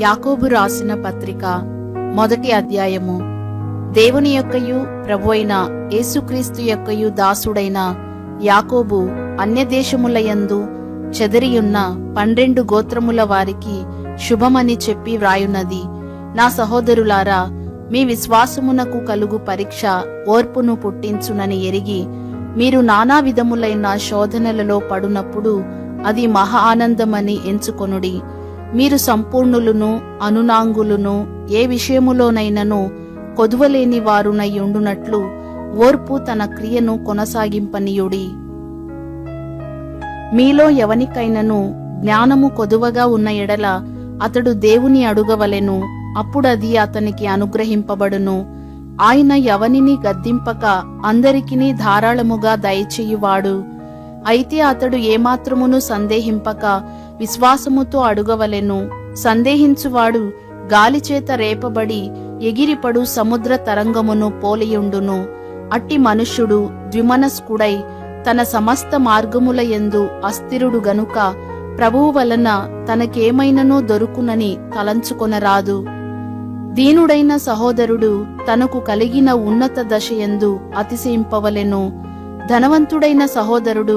యాకోబు రాసిన పత్రిక మొదటి అధ్యాయము. దేవుని యొక్కయు ప్రభువైన యేసుక్రీస్తు యొక్కయు దాసుడైన యాకోబు అన్యదేశములయందు చెదరియున్న 12 గోత్రముల వారికి శుభమని చెప్పి వ్రాయున్నది. నా సహోదరులారా, మీ విశ్వాసమునకు కలుగు పరీక్ష ఓర్పును పుట్టించునని ఎరిగి మీరు నానా విధములైన శోధనలలో పడునప్పుడు అది మహా ఆనందమని ఎంచుకొనుడి. మీరు సంపూర్ణులును అనునాంగులును ఏ విషయములోనైనను కొదువలేని వారునై ఉండునట్లు ఓర్పు తన క్రియను కొనసాగింపనీయుడి. మీలో ఎవనికైనను జ్ఞానము కొదువగా ఉన్న ఎడల అతడు దేవుని అడుగవలెను, అప్పుడది అతనికి అనుగ్రహింపబడును. ఆయన ఎవనిని గద్దింపక అందరికిని ధారాళముగా దయచేయువాడు. అయితే అతడు ఏమాత్రమును సందేహింపక విశ్వాసముతో అడుగవలెను. సందేహించువాడు గాలిచేత రేపబడి ఎగిరిపడు సముద్ర తరంగమును పోలియుండును. అట్టి మనుష్యుడు ద్విమనస్కుడై తన సమస్త మార్గముల యందు అస్థిరుడు గనుక ప్రభువు వలన తనకేమైననో దొరుకునని తలంచుకొనరాదు. దీనుడైన సహోదరుడు తనకు కలిగిన ఉన్నత దశయందు అతిశయింపవలెను. ధనవంతుడైన సహోదరుడు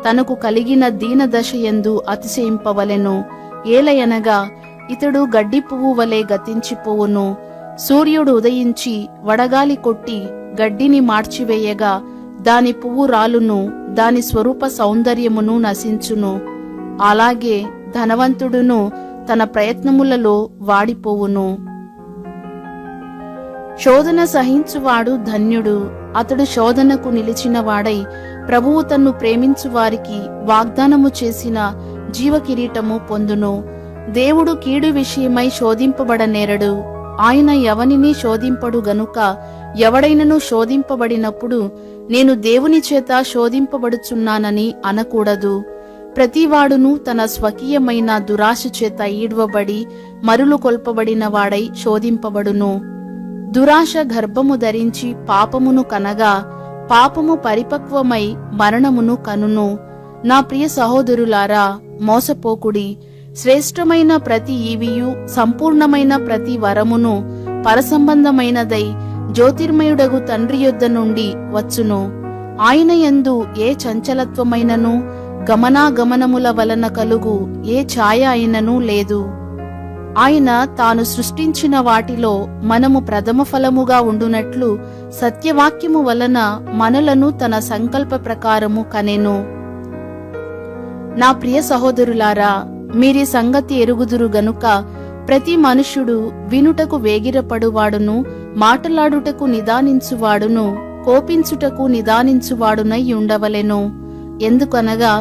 తనకు కలిగిన దీన దశయందు అతిశయింపవలెను. ఏలయనగా ఇతడు గడ్డి పువ్వు వలె గతించిపోవును. సూర్యుడు ఉదయించి వడగాలి కొట్టి గడ్డిని మార్చివేయగా దాని పువ్వు రాలును, దాని స్వరూప సౌందర్యమును నశించును. అలాగే ధనవంతుడును తన ప్రయత్నములలో వాడిపోవును. శోధన సహించువాడు ధన్యుడు. అతడు శోధనకు నిలిచిన వాడై ప్రభువు తన్ను ప్రేమించు వారికి వాగ్దానము చేసిన జీవకిరీటము పొందును. దేవుడు కీడు విషయమై శోధింపబడనేరడు. ఆయన ఎవనిని శోధింపడు గనుక ఎవడైనను శోధింపబడినప్పుడు నేను దేవుని చేత శోధింపబడుచున్నానని అనకూడదు. ప్రతివాడును తన స్వకీయమైన దురాశ చేత ఈడ్వబడి మరులు కొల్పబడిన వాడై శోధింపబడును. దురాశ గర్భము ధరించి పాపమును కనగా పాపము పరిపక్వమై మరణమును కనును. నా ప్రియ సహోదరులారా, మోసపోకుడి. శ్రేష్టమైన ప్రతి ఈవియు సంపూర్ణమైన ప్రతి వరమును పరసంబంధమైనదై జ్యోతిర్మయుడగు తండ్రి యొద్ద నుండి వచ్చును. ఆయన యందు ఏ చంచలత్వమైనను గమనాగమనముల వలన కలుగు ఏ ఛాయ అయినను లేదు. ఆయన తాను సృష్టించిన వాటిలో మనము ప్రథమ ఫలముగా ఉండునట్లు సత్యవాక్యము వలన మనలను తన సంకల్ప ప్రకారము కనెను. నా ప్రియ సహోదరులారా, మీరీ సంగతి ఎరుగుదురు గనుక ప్రతి మనుష్యుడు వినుటకు వేగిరపడువాడును, మాటలాడుటకు నిదానించువాడును, కోపించుటకు నిదానించువాడునై ఉండవలెను. ఎందుకనగా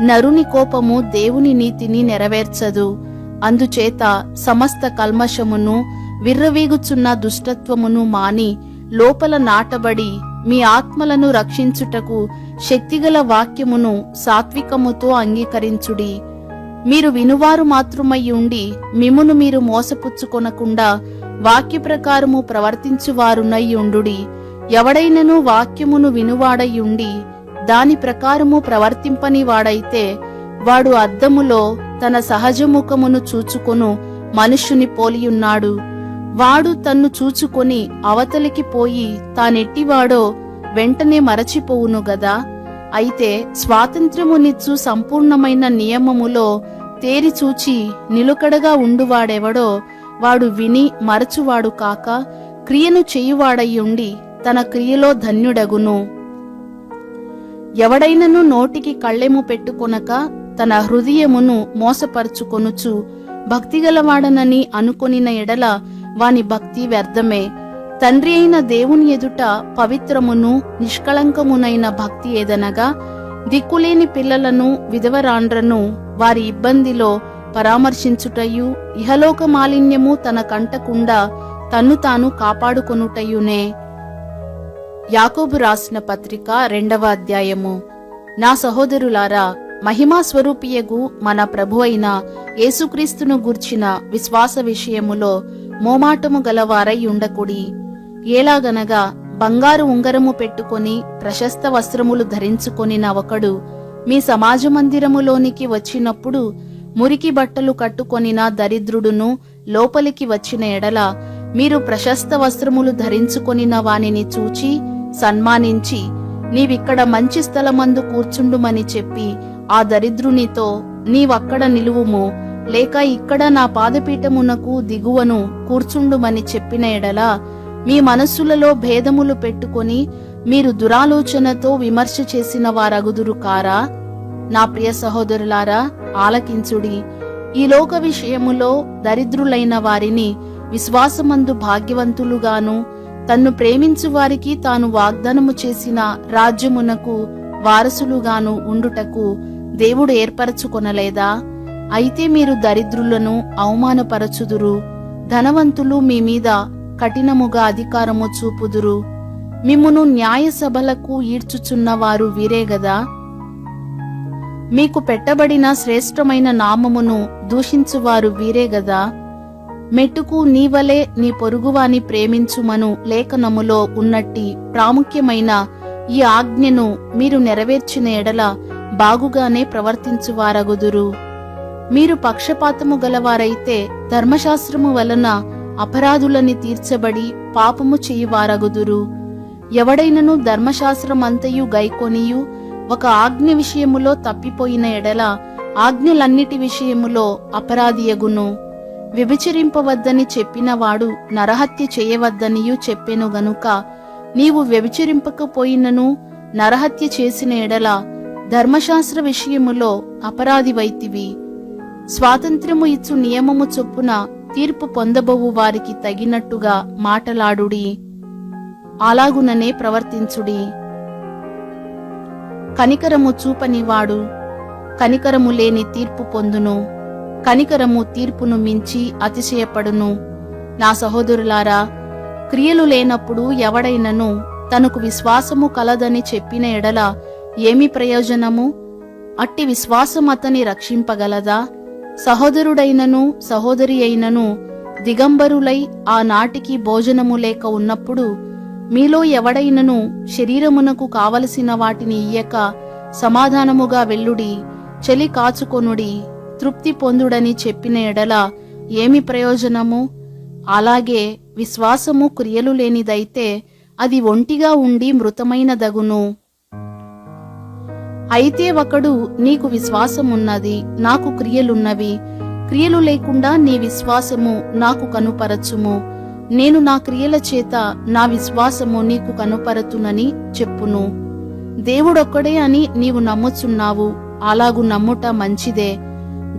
నరుని కోపము దేవుని నీతిని నెరవేర్చదు. అందుచేత సమస్త కల్మషమును విర్రవీగుచున్న దుష్టత్వమును మాని లోపల నాటబడి మీ ఆత్మలను రక్షించుటకు శక్తిగల వాక్యమును సాత్వికముతో అంగీకరించుడి. మీరు వినువారు మాత్రమై ఉండి మిమ్మును మీరు మోసపుచ్చుకొనకుండా వాక్య ప్రకారము ప్రవర్తించువారునై ఉండుడి. ఎవడైనను వాక్యమును వినువాడై ఉండి దాని ప్రకారము ప్రవర్తింపని వాడైతే వాడు అద్దములో తన సహజముఖమును చూచుకొను మనుష్యుని పోలియున్నాడు. వాడు తన్ను చూచుకొని అవతలికి పోయి తానెట్టివాడో వెంటనే మరచిపోవును గదా. అయితే స్వాతంత్ర్యమునిచ్చు సంపూర్ణమైన నియమములో తేరిచూచి నిలుకడగా ఉండువాడెవడో వాడు విని మరచువాడు కాక క్రియను చేయువాడయ్యుండి తన క్రియలో ధన్యుడగును. ఎవడైనను నోటికి కళ్ళెము పెట్టుకొనక తన హృదయమును మోసపరుచుకొనుచు భక్తిగలవాడనని అనుకొనిన ఎడల వాని భక్తి వ్యర్థమే. తండ్రి అయిన దేవుని ఎదుట పవిత్రమును నిష్కళంకమునైన భక్తి ఏదనగా దిక్కులేని పిల్లలను విధవరాండ్రను వారి ఇబ్బందిలో పరామర్శించుటయు ఇహలోక మాలిన్యము తన కంటకుండా తన్ను తాను కాపాడుకొనుటయునే. యాకోబు రాసిన పత్రిక 2వ అధ్యాయము. నా సహోదరులారా, మహిమా స్వరూపియగు మన ప్రభువైన యేసుక్రీస్తును గూర్చిన విశ్వాస విషయములో మోమాటము గలవారై ఉండకుడి. ఏలాగనగా బంగారు ఉంగరము పెట్టుకొని ప్రశస్త వస్త్రములు ధరించుకొనిన ఒకడు మీ సమాజ మందిరములోనికి వచ్చినప్పుడు మురికి బట్టలు కట్టుకొనిన దరిద్రుడును లోపలికి వచ్చిన ఎడల మీరు ప్రశస్త వస్త్రములు ధరించుకొనిన వానిని చూచి సన్మానించి, నీవిక్కడ మంచి స్థలమందు కూర్చుండుమని చెప్పి ఆ దరిద్రునితో, నీవక్కడ నిలువుము, లేక ఇక్కడ నా పాదపీఠమునకు దిగువను కూర్చుండుమని చెప్పిన ఎడల మీ మనస్సులలో భేదములు పెట్టుకొని మీరు దురాలోచనతో విమర్శ చేసిన వారగుదురు కారా? నా ప్రియ సహోదరులారా, ఆలకించుడి. ఈ లోక విషయములో దరిద్రులైన వారిని విశ్వాసమందు భాగ్యవంతులుగాను, తన్ను ప్రేమించు వారికి తాను వాగ్దానము చేసిన రాజ్యమునకు వారసులుగాను ఉండుటకు దేవుడు ఏర్పరచుకొనలేదా? అయితే మీరు దరిద్రులను అవమానపరచుదురు, ధనవంతులు మీ మీద కఠినముగా అధికారము చూపుదురు. మిమ్మును న్యాయ సభలకు ఈడ్చుచున్నవారు వీరే గదా. మీకు పెట్టబడిన శ్రేష్టమైన నామమును దూషించువారు వీరే గదా. మెట్టుకు నీవలే నీ పొరుగువాని ప్రేమించుమను లేఖనములో ఉన్నట్టి ప్రాముఖ్యమైన ఈ ఆజ్ఞను మీరు నెరవేర్చిన ఎడల బాగుగానే ప్రవర్తించువారగుదురు. మీరు పక్షపాతము గలవారైతే ధర్మశాస్త్రము వలన అపరాధులని తీర్చబడి పాపము చేయువారగుదురు. ఎవడైనను ధర్మశాస్త్రమంతయు గైకొనియు ఒక ఆజ్ఞ విషయములో తప్పిపోయిన ఎడల ఆజ్ఞలన్నిటి విషయములో అపరాధియగును. వ్యభిచరింపవద్దని చెప్పినవాడు నరహత్య చేయవద్దనియూ చెప్పెను గనుక నీవు వ్యభిచరింపకపోయినను నరహత్య చేసిన ఎడల ధర్మశాస్త్ర విషయములో అపరాధివైతివి. స్వాతంత్ర్యము ఇచ్చు నియమము చొప్పున తీర్పు పొందబోవు వారికి తగినట్టుగా మాటలాడుడి, అలాగుననే ప్రవర్తించుడి. కనికరము చూపనివాడు కనికరము లేని తీర్పు పొందును, కనికరము తీర్పును మించి అతిశయపడును. నా సహోదరులారా, క్రియలు లేనప్పుడు ఎవడైనను తనకు విశ్వాసము కలదని చెప్పిన ఎడల ఏమి ప్రయోజనము? అట్టి విశ్వాసం అతని రక్షింపగలదా? సహోదరుడైనను సహోదరి అయినను దిగంబరులై ఆనాటికి భోజనము లేక ఉన్నప్పుడు మీలో ఎవడైనను శరీరమునకు కావలసిన వాటిని ఇయ్యక సమాధానముగా వెళ్ళుడి, చలి కాచుకొనుడి, తృప్తి పొందుడని చెప్పిన ఎడల ఏమి ప్రయోజనము? అలాగే విశ్వాసము క్రియలు లేనిదైతే అది ఒంటిగా ఉండి మృతమైనదగును. అయితే ఒకడు, నీకు విశ్వాసమున్నది, నాకు క్రియలున్నవి, క్రియలు లేకుండా నీ విశ్వాసము నాకు కనుపరచుము, నేను నా క్రియల చేత నా విశ్వాసము నీకు కనుపరతునని చెప్పును. దేవుడొక్కడే అని నీవు నమ్ముచున్నావు, అలాగు నమ్ముట మంచిదే.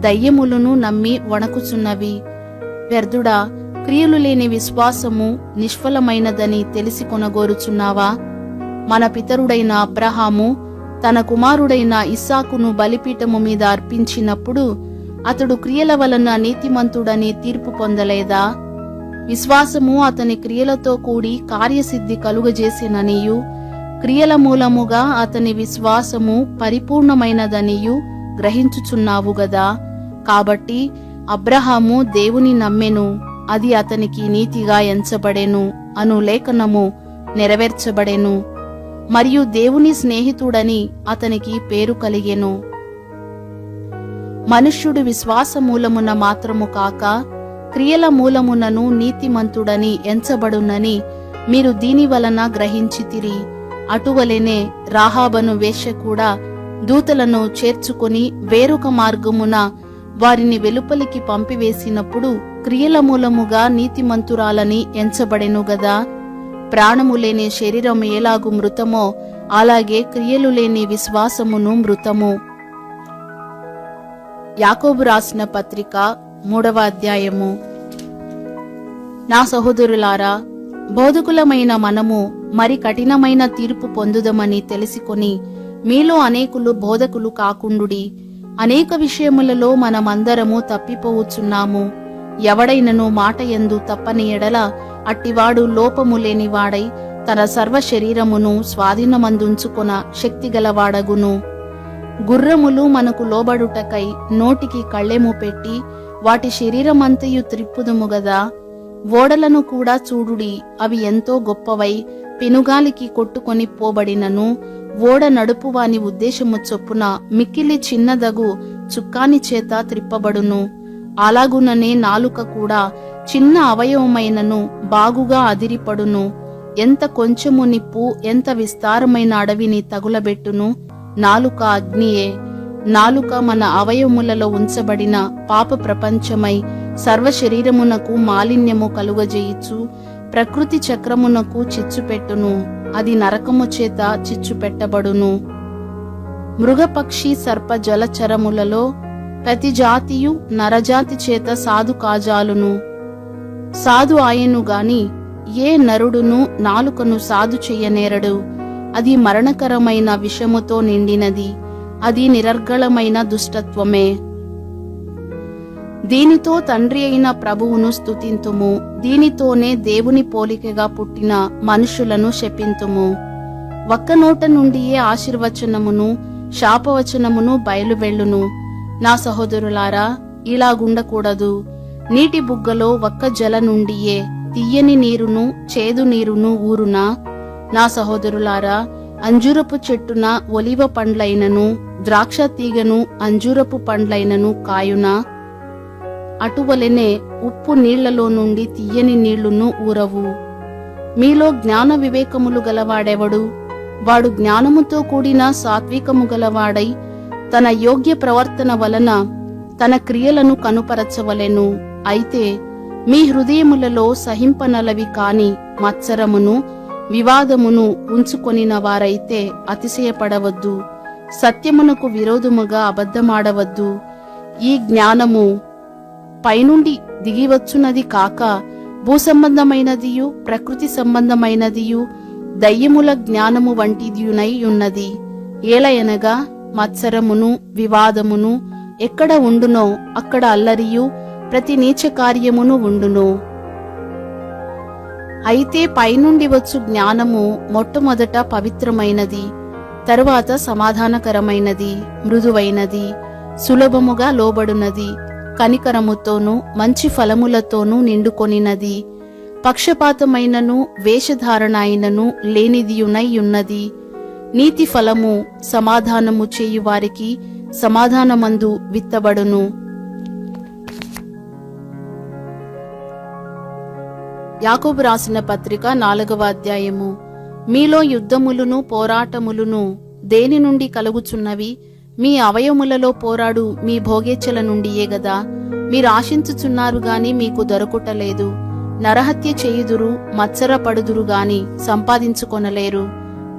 దయ్యములను నమ్మి వణకుచున్నవి. వ్యర్థుడా, క్రియలు లేని విశ్వాసము నిష్ఫలమైనదని తెలిసి కొనగోరుచున్నావా? మన పితరుడైన అబ్రహాము తన కుమారుడైన ఇస్సాకును బలిపీఠము మీద అర్పించినప్పుడు అతడు క్రియల వలన నీతిమంతుడని తీర్పు పొందలేదా? విశ్వాసము అతని క్రియలతో కూడి కార్యసిద్ధి కలుగజేసిననియు, క్రియల మూలముగా అతని విశ్వాసము పరిపూర్ణమైనదనియు గ్రహించుచున్నావు గదా. కాబట్టి అబ్రహాము దేవుని నమ్మెను, అది అతనికి నీతిగా ఎంచబడెను అను లేఖనము నెరవేర్చబడెను. మరియు దేవుని స్నేహితుడని అతనికి పేరు కలిగెను. మనుష్యుడు విశ్వాస మూలమున మాత్రము కాక క్రియల మూలమునను నీతిమంతుడని ఎంచబడునని మీరు దీని వలన గ్రహించితిరి. అటువలెనే రాహాబను వేశ్య కూడా దూతలను చేర్చుకొని వేరొక మార్గమున వారిని వెలుపలికి పంపివేసినప్పుడు క్రియల మూలముగా నీతిమంతురాలని ఎంచబడెను గదా. ప్రాణము లేని శరీరం ఎలాగు మృతమో అలాగే క్రియలు లేని విశ్వాసమును మృతము. యాకోబు రాసిన పత్రిక 3వ అధ్యాయము. నా సహోదరులారా, బోధకులమైన మనము మరి కఠినమైన తీర్పు పొందుదమని తెలిసికొని మీలో అనేకులు బోధకులు కాకుండుడి. అనేక విషయములలో మనమందరము తప్పిపోవచ్చున్నాము. ఎవడైనను మాట యందు తప్పని ఎడల అట్టివాడు లోపము లేనివాడై తన సర్వ శరీరమును స్వాధీనమందుంచుకొన శక్తిగలవాడగును. గుర్రములు మనకు లోబడుటకై నోటికి కళ్ళెము పెట్టి వాటి శరీరమంతయు త్రిప్పుదుము గదా. ఓడలను కూడా చూడుడి, అవి ఎంతో గొప్పవై పెనుగాలికి కొట్టుకొని పోబడినను ఓడ నడుపువాని ఉద్దేశము చొప్పున మిక్కిలి చిన్నదగు చుక్కాని చేత త్రిప్పబడును. అలాగుననే నాలుక కూడా చిన్న అవయవమైనను బాగుగా అదిరిపడును. ఎంత కొంచెము నిప్పు ఎంత విస్తారమైన అడవిని తగులబెట్టును. నాలుక అగ్నియే. నాలుక మన అవయవములలో ఉంచబడిన పాప ప్రపంచమై సర్వ శరీరమునకు మాలిన్యము కలుగజేయుచు ప్రకృతి చక్రమునకు చిచ్చుపెట్టును. అది నరకము చేత చిచ్చుపెట్టబడును. మృగపక్షి సర్ప జలచరములలో ప్రతి జాతియు నరజాతి చేత సాధు కాజాలును. సాధు ఆయను గాని ఏ నరుడును నాలుకను సాధు చెయ్యనేరడు. అది మరణకరమైన విషముతో నిండినది. అది నిరర్గళమైన దుష్టత్వమే. దీనితో తండ్రి అయిన ప్రభువును స్తుతింతుము. దీనితోనే దేవుని పోలికగా పుట్టిన మనుషులను శపింతుము. ఒక్క నోట నుండియే ఆశీర్వచనమును శాపవచనమును బయలువెళ్ళును. నా సహోదరులారా, ఇలాగుండకూడదు. నీటి బుగ్గలో ఒక్క జల నుండియే తియ్యని నీరును చేదు నీరును ఊరునా? నా సహోదరులారా, అంజూరపు చెట్టున ఒలివ పండ్లైనను ద్రాక్ష తీగను అంజూరపు పండ్లైనను కాయునా? అటువలెనే ఉప్పు నీళ్లలో నుండి తియ్యని నీళ్లును ఊరవు. మీలో జ్ఞాన వివేకములు గలవాడెవడు? వాడు జ్ఞానముతో కూడిన సాత్వికము గలవాడై తన యోగ్య ప్రవర్తన వలన తన క్రియలను కనుపరచవలెను. అయితే మీ హృదయములలో సహింపనలవి కాని మత్సరమును వివాదమును ఉంచుకొనిన వారైతే అతిశయపడవద్దు. సత్యమునకు విరోధముగా అబద్ధమాడవద్దు. ఈ జ్ఞానము పైనుండి దిగివచ్చున్నది కాక భూసంబంధమైనదియు ప్రకృతి సంబంధమైనదియు దయ్యముల జ్ఞానము వంటిదియునై ఉన్నది. ఏలయనగా మత్సరమును వివాదమును ఎక్కడ ఉండునో అక్కడ అల్లరియు ప్రతి నీచ కార్యమును ఉండును. అయితే పైనుండి వచ్చు జ్ఞానము మొట్టమొదట పవిత్రమైనది, తరువాత సమాధానకరమైనది, మృదువైనది, సులభముగా లోబడునది, కనికరముతోనూ మంచి ఫలములతోనూ నిండుకొనినది, పక్షపాతమైనను వేషధారణ అయినను లేనిదియునై ఉన్నది. నీతి ఫలము సమాధానము చేయు వారికి సమాధానమందు విత్తబడును. యాకోబు రాసిన పత్రిక 4వ అధ్యాయము. మీలో యుద్ధములును పోరాటములును దేని నుండి కలుగుచున్నవి? మీ అవయములలో పోరాడు మీ భోగేచ్ఛల నుండియే గదా. మీరు ఆశించుచున్నారు గాని మీకు దొరకుటలేదు. నరహత్య చేయుదురు, మత్సరపడుదురు గాని సంపాదించుకొనలేరు.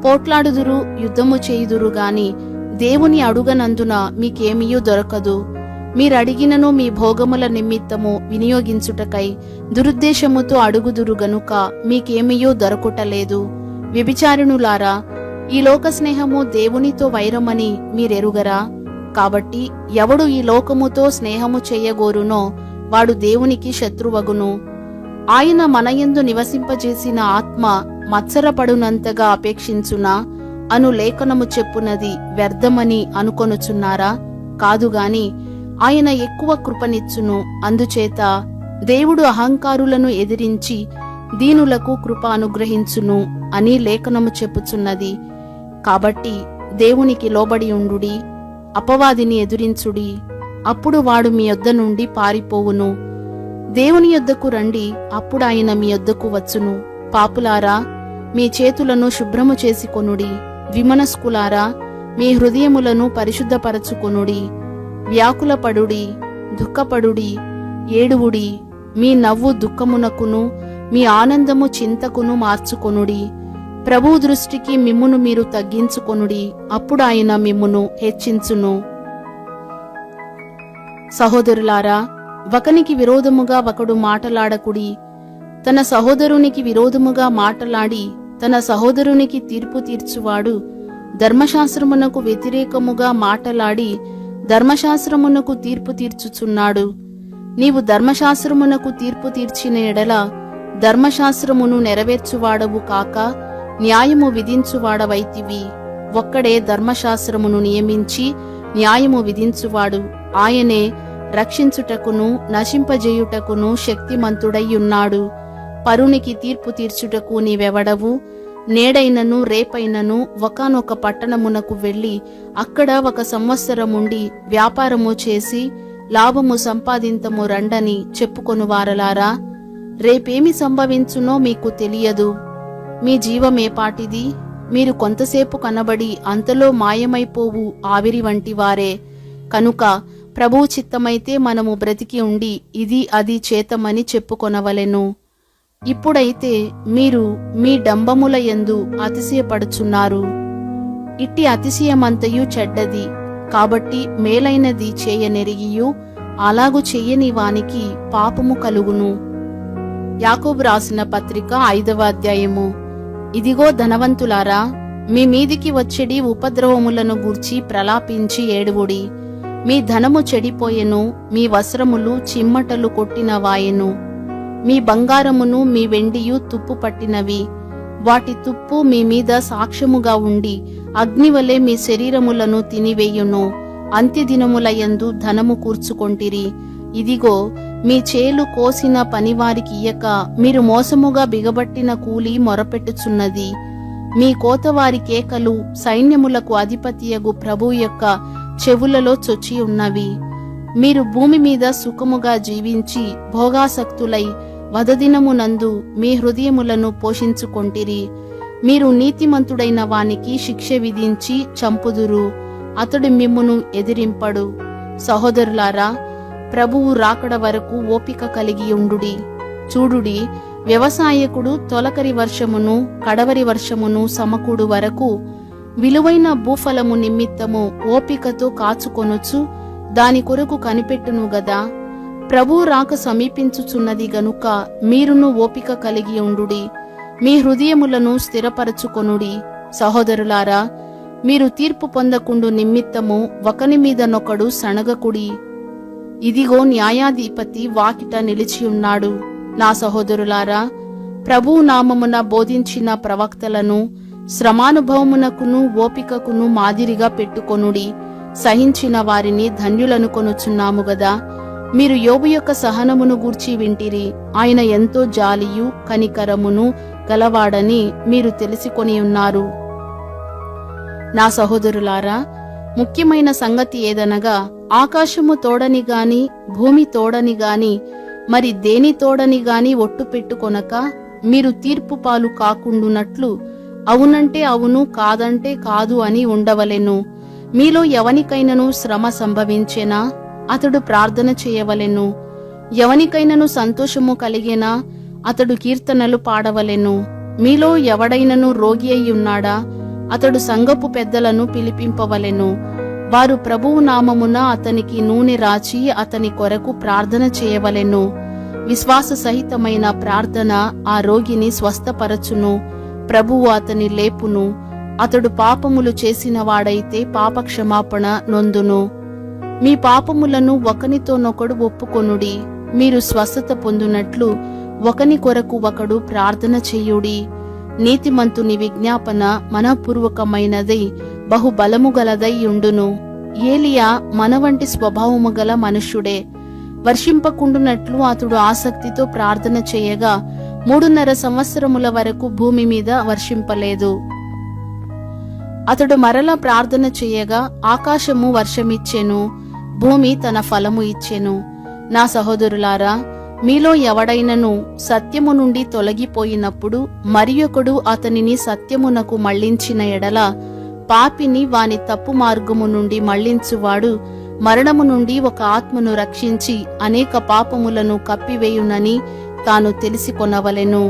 పోట్లాడుదురు, యుద్ధము చేయుదురు గాని దేవుని అడుగనందున మీకేమీయూ దొరకదు. మీరడిగినను మీ భోగముల నిమిత్తము వినియోగించుటకై దురుద్దేశముతో అడుగుదురు గనుక మీకేమీయూ దొరకుటలేదు. వ్యభిచారిణులారా, ఈ లోక స్నేహము దేవునితో వైరమని మీరెరుగరా? కాబట్టి ఎవడు ఈ లోకముతో స్నేహము చెయ్యగోరునో వాడు దేవునికి శత్రువగును. ఆయన మనయందు నివసింపజేసిన ఆత్మ మత్సరపడునంతగా అపేక్షించునా అను లేఖనము చెప్పునది వ్యర్థమని అనుకొనుచున్నారా? కాదుగాని ఆయన ఎక్కువ కృపనిచ్చును. అందుచేత దేవుడు అహంకారులను ఎదిరించి దీనులకు కృప అనుగ్రహించును అని లేఖనము చెప్పుచున్నది. కాబట్టి దేవునికి లోబడి ఉండుడి, అపవాదిని ఎదురించుడి, అప్పుడు వాడు మీ యొద్ద నుండి పారిపోవును. దేవుని యొద్దకు రండి, అప్పుడు ఆయన మీ యొద్దకు వచ్చును. పాపులారా, మీ చేతులను శుభ్రము చేసుకొనుడి. విమనస్కులారా, మీ హృదయములను పరిశుద్ధపరచుకొనుడి. వ్యాకులపడుడి, దుఃఖపడుడి, ఏడువుడి. మీ నవ్వు దుఃఖమునకును మీ ఆనందము చింతకును మార్చుకొనుడి. ప్రభువు దృష్టికి మిమ్మును మీరు తగ్గించుకొనుడి, అప్పుడు ఆయన మిమ్మును హెచ్చించును. సహోదరులారా, ఒకనికి విరోధముగా ఒకడు మాటలాడకుడి. తన సహోదరునికి విరోధముగా మాటలాడి తన సహోదరునికి తీర్పు తీర్చువాడు ధర్మశాస్త్రమునకు వ్యతిరేకముగా మాటలాడి ధర్మశాస్త్రమునకు తీర్పు తీర్చుచున్నాడు. నీవు ధర్మశాస్త్రమునకు తీర్పు తీర్చిన ఎడల ధర్మశాస్త్రమును నెరవేర్చువాడవు కాక న్యాయము విధించువాడవైతివి. ఒక్కడే ధర్మశాస్త్రమును నియమించి న్యాయము విధించువాడు. ఆయనే రక్షించుటకును నశింపజేయుటకును శక్తిమంతుడై ఉన్నాడు. పరునికి తీర్పు తీర్చుటకు నీవెవడవు? నేడైనను రేపైనను ఒకానొక పట్టణమునకు వెళ్ళి అక్కడ 1 సంవత్సరముండి వ్యాపారము చేసి లాభము సంపాదింతము రండని చెప్పుకొనువారలారా, రేపేమి సంభవించునో మీకు తెలియదు. మీ జీవమేపాటిది? మీరు కొంతసేపు కనబడి అంతలో మాయమైపోవు ఆవిరి వంటి వారే. కనుక ప్రభువు చిత్తమైతే మనము బ్రతికి ఉండి ఇది అది చేతమని చెప్పుకొనవలెను. ఇప్పుడైతే మీరు మీ డంబముల యందు అతిశయపడుచున్నారు. ఇట్టి అతిశయమంతయు చెడ్డది. కాబట్టి మేలైనది చేయనెరిగియు అలాగు చెయ్యని వానికి పాపము కలుగును. యాకోబు రాసిన పత్రిక 5వ అధ్యాయము. ఇదిగో ధనవంతులారా, మీ మీదికి వచ్చెడి ఉపద్రవములను గూర్చి ప్రలాపించి ఏడువుడి. మీ ధనము చెడిపోయెను, మీ వస్త్రములు చిమ్మటలు కొట్టినవాయెను. మీ బంగారమును మీ వెండియు తుప్పు పట్టినవి. వాటి తుప్పు మీ మీద సాక్ష్యముగా ఉండి అగ్నివలె మీ శరీరములను తినివేయును. అంత్యదినములయందు ధనము కూర్చుకొంటిరి. ఇదిగో మీ చేలు కోసిన పనివారికి ఇయ్యక మీరు మోసముగా బిగబట్టిన కూలి మొరపెట్టుచున్నది. మీ కోతవారి కేకలు సైన్యములకు అధిపతియగు ప్రభు యొక్క చెవులలో చొచ్చి ఉన్నవి. మీరు భూమి మీద సుఖముగా జీవించి భోగాసక్తులై వదదినమునందు మీ హృదయములను పోషించుకొంటిరి. మీరు నీతిమంతుడైన వానికి శిక్ష విధించి చంపుదురు, అతడు మిమ్మును ఎదిరింపడు. సహోదరులారా, ప్రభువు రాకడ వరకు ఓపిక కలిగి ఉండుడి. చూడుడి, వ్యవసాయకుడు తొలకరి వర్షమును కడవరి వర్షమును సమకూడు వరకు విలువైన భూఫలము నిమిత్తము ఓపికతో కాచుకొనుచు దాని కొరకు కనిపెట్టును గదా. ప్రభువు రాక సమీపించుచున్నది గనుక మీరును ఓపిక కలిగి ఉండుడి. మీ హృదయములను స్థిరపరచుకొనుడి. సహోదరులారా, మీరు తీర్పు పొందకుండు నిమిత్తము ఒకని మీదనొకడు సణగకుడి. ఇదిగో న్యాయాధిపతి వాకిట నిలిచియున్నాడు. నా సహోదరులారా, ప్రభువు నామమున బోధించిన ప్రవక్తలను శ్రమానుభవమునకును ఓపికకును మాదిరిగా పెట్టుకొనుడి. సహించిన వారిని ధన్యులను కొనుచున్నాము గదా. మీరు యోబు యొక్క సహనమును గూర్చి వింటిరి. ఆయన ఎంతో జాలియు కనికరమును గలవాడని మీరు తెలిసికొని ఉన్నారు. నా సహోదరులారా, ముఖ్యమైన సంగతి ఏదనగా ఆకాశము తోడని గాని భూమి తోడని గాని మరి దేని తోడని గాని ఒట్టు పెట్టుకొనక మీరు తీర్పు పాలు కాకుండునట్లు అవునంటే అవును కాదంటే కాదు అని ఉండవలెను. మీలో ఎవనికైనను శ్రమ సంభవించెనా అతడు ప్రార్థన చేయవలెను. ఎవనికైనను సంతోషము కలిగేనా అతడు కీర్తనలు పాడవలెను. మీలో ఎవడైనను రోగి అయి ఉన్నాడా అతడు సంఘపు పెద్దలను పిలిపింపవలెను. వారు ప్రభువు నామమున అతనికి నూనె రాచి అతని కొరకు ప్రార్థన చేయవలెను. విశ్వాస సహితమైన ప్రార్థన ఆ రోగిని స్వస్థపరచును. ప్రభువు అతని లేపును. అతడు పాపములు చేసిన వాడైతే పాపక్షమాపణ నొందును. మీ పాపములను ఒకనితోనొకడు ఒప్పుకొనుడి. మీరు స్వస్థత పొందునట్లు ఒకని కొరకు ఒకడు ప్రార్థన చేయుడి. నీతిమంతుని విజ్ఞాపన మనఃపూర్వకమైనదై బహుబలము గలదై ఉండును. ఏలియా మన వంటి స్వభావము గల మనుష్యుడే. వర్షింపకుండునట్లు అతడు ఆసక్తితో ప్రార్థన చేయగా 3.5 సంవత్సరముల వరకు భూమి మీద వర్షింపలేదు. అతడు మరలా ప్రార్థన చేయగా ఆకాశము వర్షమిచ్చెను, భూమి తన ఫలము ఇచ్చెను. నా సహోదరులారా, మీలో ఎవడైనను సత్యము నుండి తొలగిపోయినప్పుడు మరియొకడు అతనిని సత్యమునకు మళ్లించిన ఎడల పాపిని వాని తప్పు మార్గము నుండి మళ్లించువాడు మరణము నుండి ఒక ఆత్మను రక్షించి అనేక పాపములను కప్పివేయునని తాను తెలిసికొనవలెను.